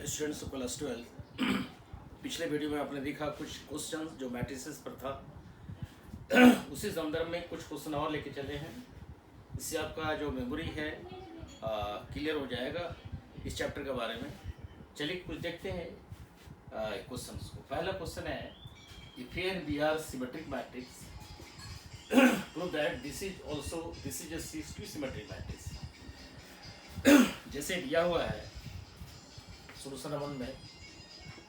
Dear students of class 12 पिछले video में आपने देखा कुछ क्वेश्चंस जो मैट्रिसेस पर था। उसी संदर्भ में कुछ क्वेश्चन और लेके चले हैं। इससे आपका जो मेमोरी है क्लियर हो जाएगा इस चैप्टर के बारे में। चलिए कुछ देखते हैं क्वेश्चंस को। पहला क्वेश्चन है, if here we are symmetric matrix prove that this is a skew symmetric matrix। जैसे दिया हुआ है सोल्यूशन नंबर में,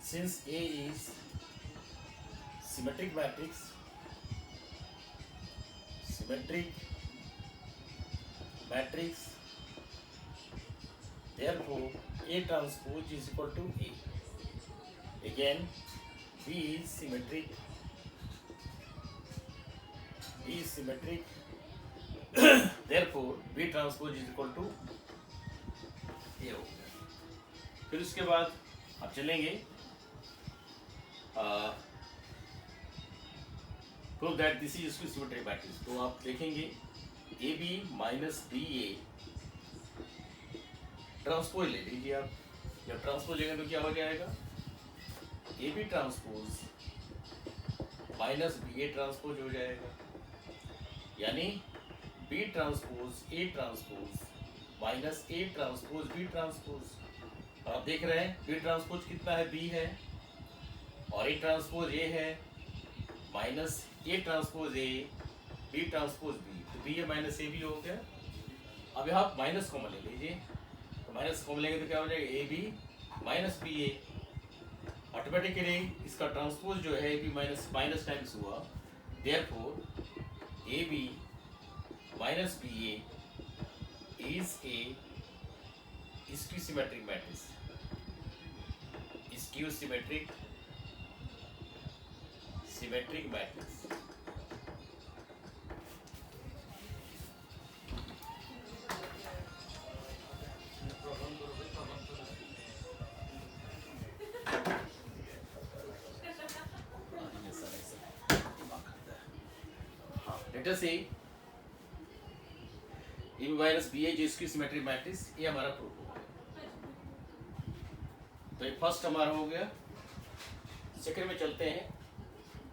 since A is symmetric matrix, therefore A transpose is equal to A. Again, B is symmetric, therefore B transpose is equal to A हो गया। फिर उसके बाद आप चलेंगे prove that this is skew symmetric matrix. तो आप देखेंगे A B minus B A transpose ले लीजिए आप। जब ट्रांसपोज लेंगे तो क्या हो जाएगा, A B transpose minus B A transpose हो जाएगा, यानी B transpose A transpose minus A transpose B transpose. आप देख रहे हैं बी ट्रांसपोज कितना है, बी है, और ए ट्रांसपोज ए है, minus A transpose A B transpose B, तो B A minus A B हो गया। अब यहाँ माइनस कॉमन ले लीजिए, तो माइनस कॉमन लेंगे तो क्या हो जाएगा, A B minus B A. Automatically इसका ट्रांसपोज जो है ए बी माइनस टाइम्स हुआ, therefore A B minus B A is a skew symmetric matrix। skew symmetric matrix। Let us see A minus B A जो skew symmetric matrix, ये हमारा proof हो गया। तो ये फर्स्ट हमारा हो गया। सेकंड में चलते हैं,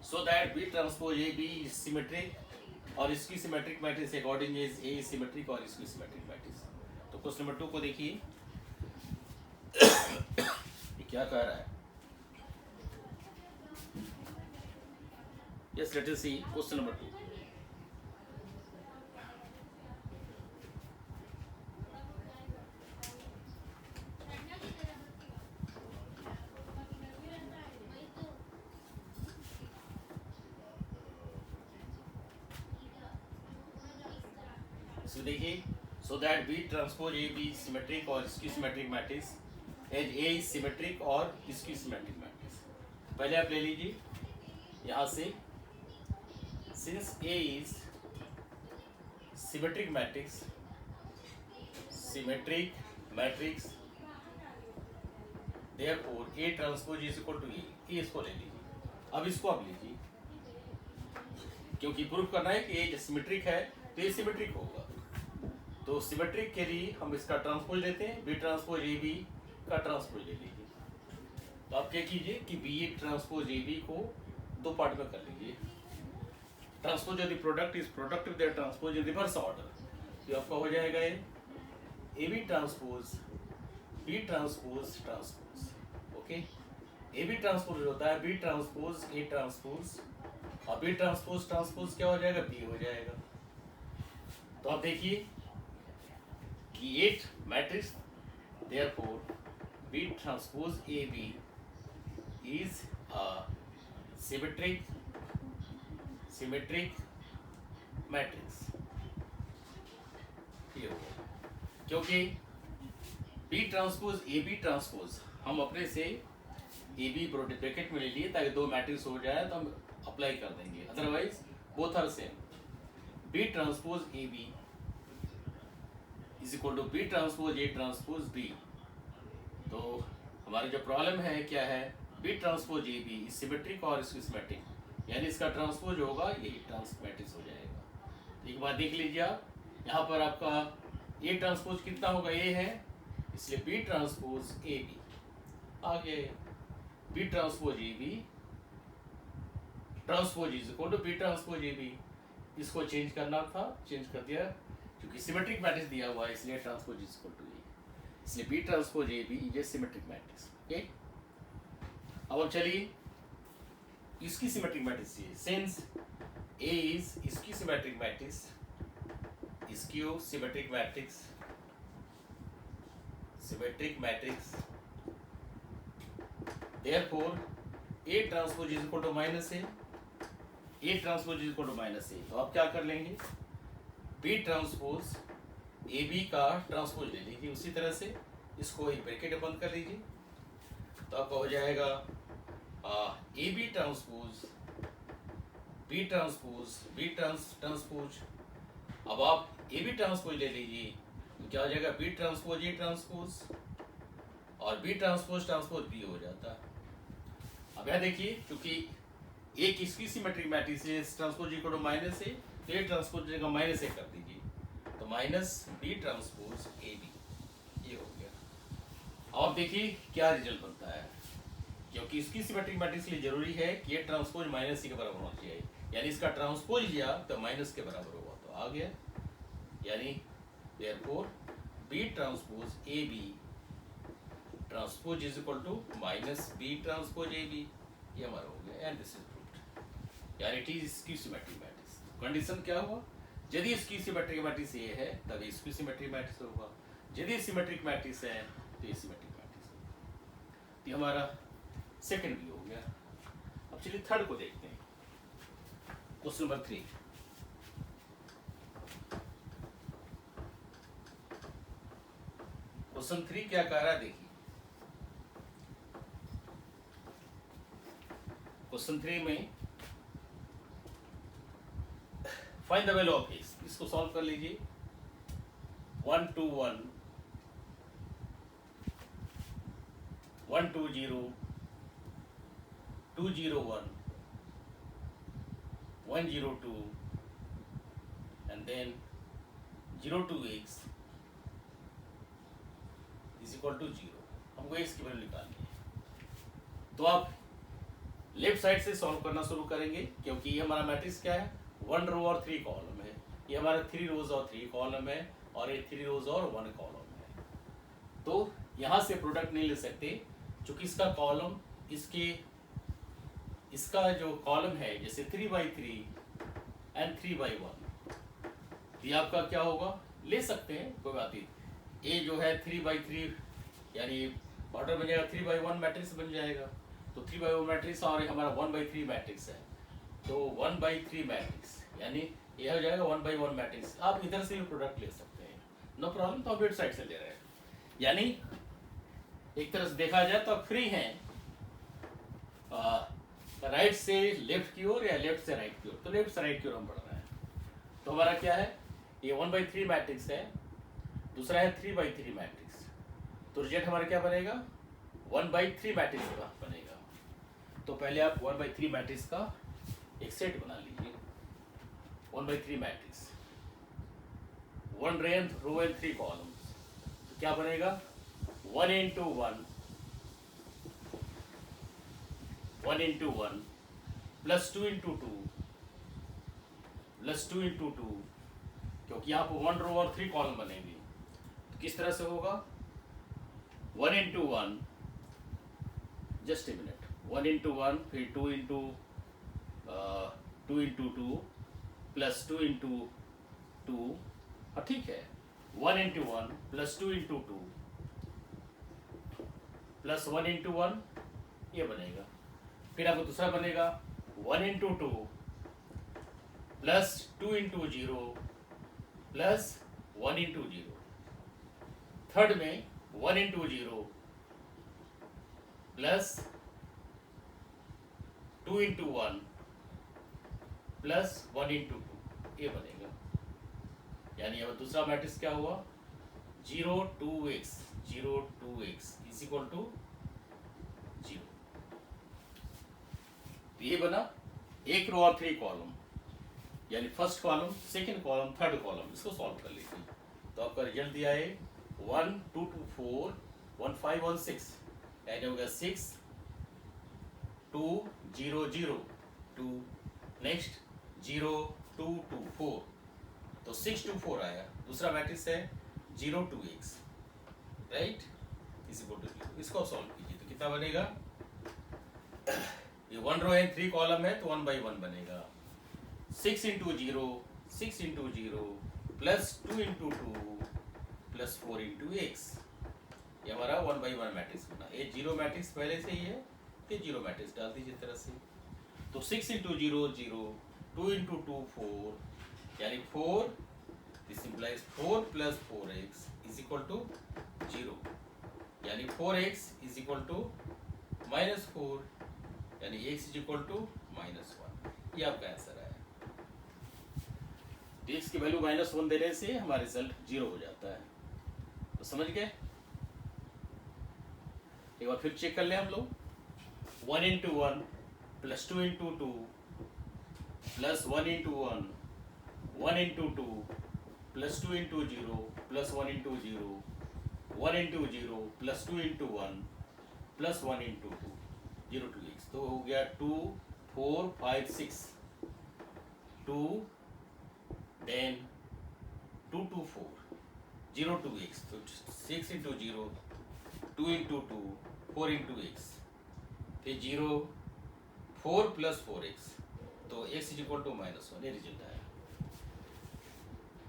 so that B transpose A B symmetric और skew symmetric matrix according is a symmetric और स्क्यू सिमेट्रिक मैट्रिक्स। तो क्वेश्चन नंबर 2 को देखिए, ये क्या कह रहा है। Yes, let us see question number 2। देखिए, so that B transpose A B symmetric और skew symmetric matrix as a symmetric और स्क्यू सिमेट्रिक मैट्रिक्स। पहले आप ले लीजिए यहाँ से, since A is symmetric matrix therefore A transpose is equal to A. इसको ले लीजिए। अब इसको आप लीजिए, क्योंकि प्रूफ करना है कि ए सिमेट्रिक है तो ए सिमेट्रिक होगा। तो सिमेट्रिक के लिए हम इसका ट्रांसपोज लेते हैं, बी ट्रांसपोज ए बी का ट्रांसपोज ले लीजिए। तो आप क्या कीजिए कि B A transpose A B को दो पार्ट में कर लीजिए। ट्रांसपोज यदि product is product with transpose in reverse order, तो आपका हो जाएगा ये A B transpose B transpose transpose. Okay, A B transpose होता है बी ट्रांसपोज ए ट्रांसपोज, और बी ट्रांसपोज ट्रांसपोज क्या हो जाएगा, बी हो जाएगा। तो आप देखिए कि 8 matrix, therefore B transpose AB is a symmetric matrix। ये हो गया, क्योंकि B ट्रांसपोज AB ट्रांसपोज हम अपने से AB ब्रैकेट में ले लिए ताकि दो मैट्रिक्स हो जाए तो हम अप्लाई कर देंगे, otherwise both are same. B transpose AB is equal to B transpose A transpose B. तो हमारी जो प्रॉब्लम है क्या है, B transpose A B symmetric और स्क्यू सिमेट्रिक, यानी इसका ट्रांसपोज होगा ये ट्रांसमेट्रिक्स हो जाएगा। एक बार देख लीजिए आप, यहाँ पर आपका ए ट्रांसपोज कितना होगा, ए है, इसलिए बी ट्रांसपोज ए बी। आगे B transpose A B transpose is equal to B transpose A B. इसको चेंज करना था, चेंज कर दिया, क्योंकि सिमेट्रिक मैट्रिक्स दिया हुआ है इसलिए transpose is equal to A, इसलिए B transpose A B is a symmetric matrix. Okay, अब चलिए इसकी सिमेट्रिक मैट्रिक्स है, सिंस ए इज इसकी सिमेट्रिक मैट्रिक्स, इसकी symmetric matrix, symmetric matrix, therefore A transpose is equal to minus A transpose is equal to minus A. तो आप क्या कर लेंगे, B ट्रांसपोज ए बी का ट्रांसपोज ले लीजिए, उसी तरह से इसको एक ब्रैकेट बंद कर लीजिए, तो आपका हो जाएगा A B transpose B transpose B transpose. अब आप ए बी ट्रांसपोज ले लीजिए, तो क्या हो जाएगा, बी ट्रांसपोज ए ट्रांसपोज और बी ट्रांसपोज ट्रांसपोज बी हो जाता है। अब यह देखिए, क्योंकि ए किसकी सिमेट्रिक मैट्रिक्स है, transpose equal to minus A, तो ए ट्रांसपोज जगह माइनस ए कर दीजिए, तो minus B transpose A B, ये हो गया। अब देखिए क्या रिजल्ट बनता है, क्योंकि इसकी सिमेट्रिक मैट्रिक्स के लिए जरूरी है कि ये ट्रांसपोज माइनस सी के बराबर होना चाहिए, यानी इसका ट्रांसपोज लिया तो माइनस के बराबर होगा, तो आ गया, यानी therefore B transpose A B transpose is equal to minus B transpose A B, ये हमारा हो गया, एंड दिस इज प्रूव्ड, यानी इट इज इसकी सिमेट्रिक मैट्रिक्स। कंडीशन क्या हुआ, यदि इसकी सिमेट्रिक मैट्रिक्स ये है तब इसकी सिमेट्रिक मैट्रिक्स होगा, यदि सिमेट्रिक मैट्रिक्स है तो ये सिमेट्रिक मैट्रिक्स होगा। ये हमारा सेकंड व्यू हो गया। अब चलिए थर्ड को देखते हैं, क्वेश्चन नंबर 3। क्वेश्चन 3 क्या कह रहा है, देखिए क्वेश्चन 3 में find the value of x, इसको सॉल्व कर लीजिए। 1 2 1 1 2 0 2 0 1 1 0 2 and then 0 2 x is equal to 0। हमको x की वैल्यू निकालनी है, तो आप लेफ्ट साइड से सॉल्व करना शुरू करेंगे, क्योंकि ये हमारा मैट्रिक्स क्या है, 1 रो और 3 कॉलम है, ये हमारा 3 रोज और 3 कॉलम है, और ये 3 रोज और 1 कॉलम है। तो यहाँ से प्रोडक्ट नहीं ले सकते, क्योंकि इसका कॉलम इसका जो कॉलम है, जैसे 3/3 एंड 3/1, ये आपका क्या होगा, ले सकते हैं, कोई बात नहीं। ए जो है 3/3 यानी ऑर्डर बन जाएगा, 3/1 मैट्रिक्स बन जाएगा, तो 3/1 मैट्रिक्स, और हमारा 1/3 मैट्रिक्स है, तो 1/3 मैट्रिक्स यानी ये हो जाएगा 1/1 मैट्रिक्स। आप इधर से भी प्रोडक्ट ले सकते हैं, नो प्रॉब्लम। तो आप लेफ्ट साइड से ले रहे हैं, यानी एक तरह से देखा जाए तो आप फ्री हैं राइट से लेफ्ट की ओर या लेफ्ट से राइट की ओर, तो लेफ्ट से राइट की ओर हम बढ़ रहे हैं। तो हमारा क्या है, ये 1/3 मैट्रिक्स है, दूसरा है 3/3 मैट्रिक्स, तो रिजल्ट हमारा क्या बनेगा, 1/3 मैट्रिक्स का बनेगा। तो पहले आप 1/3 मैट्रिक्स का एक सेट बना लीजिए, 1/3 मैट्रिक्स, 1 रो एंड 3 कॉलम्स, तो क्या बनेगा, 1 into 1 1 into 1 plus 2 into 2 plus 2 into 2, क्योंकि यहाँ पर 1 रो और 3 कॉलम बनेंगे, तो किस तरह से होगा, 1 into 1, just a minute, 1 into 1 फिर 2 into 2 प्लस 2 into 2, ठीक है, 1 into 1 plus 2 into 2 plus 1 into 1, ये बनेगा। फिर आपको दूसरा बनेगा 1 into 2 plus 2 into 0 plus 1 into 0। Third में 1 into 0 plus 2 into 1 plus 1 into 2, ये बनेगा। यानी अब दूसरा मैट्रिक्स क्या हुआ, 0 2x इज इक्वल टू 0। ये बना एक रो और 3 कॉलम, यानी first column, second column, third column, इसको सॉल्व कर लीजिए। तो आपका रिजल्ट दिया है 1 2 2 4 1 5 1 6, यानी हो गया 6 2 0 0 2, नेक्स्ट 0 2 2 4, तो 6 2 4 आया। दूसरा मैट्रिक्स है 0 2 x, right, is equal to 0। इसको सॉल्व कीजिए तो कितना बनेगा, ये 1 रो है 3 कॉलम है तो 1 by 1 बनेगा। 6 into 0 6 into 0 plus 2 into 2 plus 4 into x, ये हमारा 1 by 1 मैट्रिक्स बना। ये जीरो मैट्रिक्स पहले से ही है, ये जीरो मैट्रिक्स डाल दीजिए तरह से। तो 6 into 0 0, 2 into 2 4, यानी 4, this implies 4 plus 4x is equal to 0, यानी 4x is equal to -4, यानी x is equal to -1। ये आपका आंसर है। x की वैल्यू -1 देने से हमारा रिजल्ट 0 हो जाता है। तो समझ गए? एक बार फिर चेक कर लें हम लोग। 1 into 1 plus 2 into 2 plus 1 into 1, 1 into 2 plus 2 into 0 plus 1 into 0, 1 into 0 plus 2 into 1 plus 1 into 2, 0 to x। तो हो गया 2 4 5 6, 2 then 2 2 4, 0 to x, तो 6 into 0, 2 into 2, 4 into x, फिर 0 4 plus 4x, तो x is equal to -1, ये रिजल्ट आया।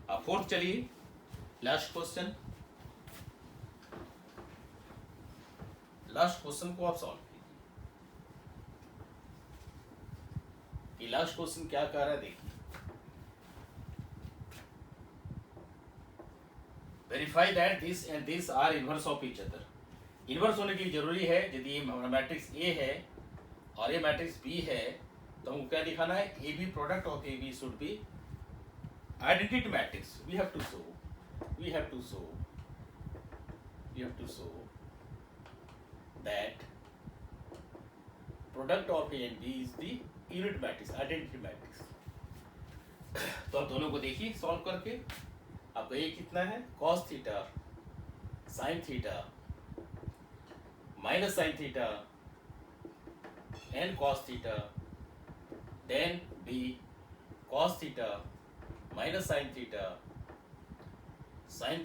अब fourth चलिए, लास्ट क्वेश्चन। लास्ट क्वेश्चन को आप सॉल्व कीजिए। ये लास्ट क्वेश्चन क्या कह रहा है देखिए। Verify that this and this are inverse of each other. Inverse होने की जरूरी है। यदि ये मैट्रिक्स ए है और ये मैट्रिक्स बी है तो हमको क्या दिखाना है, A B product of A B should be identity matrix. We have to show that product of A and B is the unit matrix, identity matrix. तो आप दोनों को देखिए सॉल्व करके। आपका ये कितना है, cos theta sin theta minus sin theta and cos theta, then B cos theta minus sine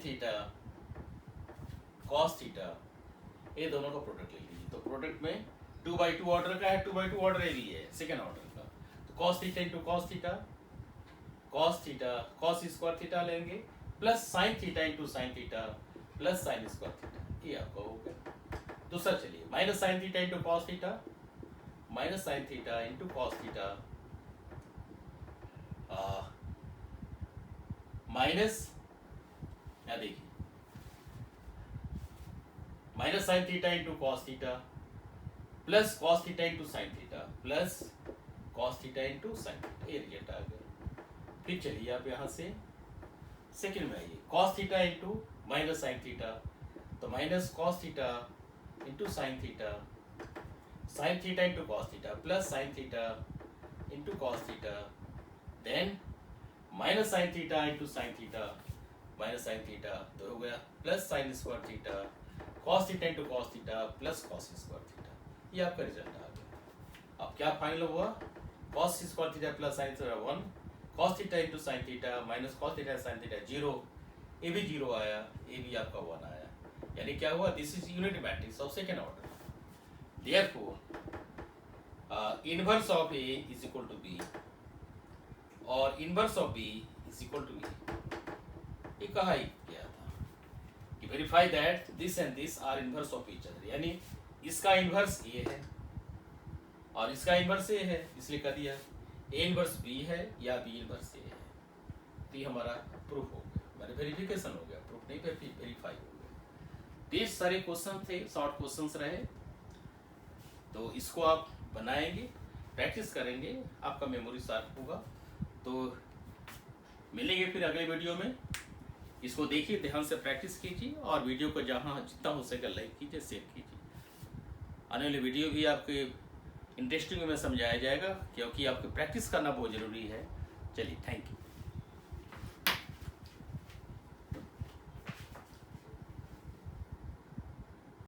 theta cos theta, ये दोनों का प्रोडक्ट ले लीजिए। तो प्रोडक्ट में 2/2 ऑर्डर का है, 2/2 ऑर्डर ये भी है सेकेंड ऑर्डर का। तो cos theta into cos square theta लेंगे plus sine theta into sine theta plus sine square theta, ये आपका हो गया। दूसरा चलिए, minus sine theta into cos theta minus sine theta into cos theta minus, या देखिए minus sine theta into cos theta plus cos theta into sine theta plus cos theta into sine theta, ये result आ गया। फिर चलिए आप यहाँ से सेकेंड में आइए, cos theta into minus sine theta, तो minus cos theta into sine theta into cos theta plus sine theta into cos theta, then minus sine theta into sine theta minus sine theta, तो हो गया plus sine square theta cos theta into cos theta plus cos square theta, ये आपका result आ गया। अब क्या final हुआ, cos square theta plus sine theta 1, cos theta into sine theta minus cos theta sine theta 0, ये भी 0 आया, ये भी आपका 1 आया। यानी क्या हुआ, this is unit matrix of second order. Therefore inverse of A is equal to B और inverse of B is equal to A. ये कहा ही गया था कि verify that this and this are inverse of each other, यानी इसका inverse ए है और इसका इनवर्स ए है, इसलिए कह दिया ए इनवर्स बी है या बी इनवर्स ए है। तो ये हमारा प्रूफ हो गया, हमारे वेरिफिकेशन हो गया, प्रूफ नहीं पे वेरीफाई हो गया। 20 सारे क्वेश्चन थे, शॉर्ट क्वेश्चंस रहे, तो इसको आप बनाएंगे, प्रैक्टिस करेंगे, आपका मेमोरी शार्प होगा। तो मिलेंगे फिर अगले वीडियो में। इसको देखिए, ध्यान से प्रैक्टिस कीजिए और वीडियो को जहाँ जितना हो सके लाइक कीजिए, शेयर कीजिए। आने वाले वीडियो भी आपके इंटरेस्टिंग में समझाया जाएगा, क्योंकि आपको प्रैक्टिस करना बहुत ज़रूरी है। चलिए, थैंक यू।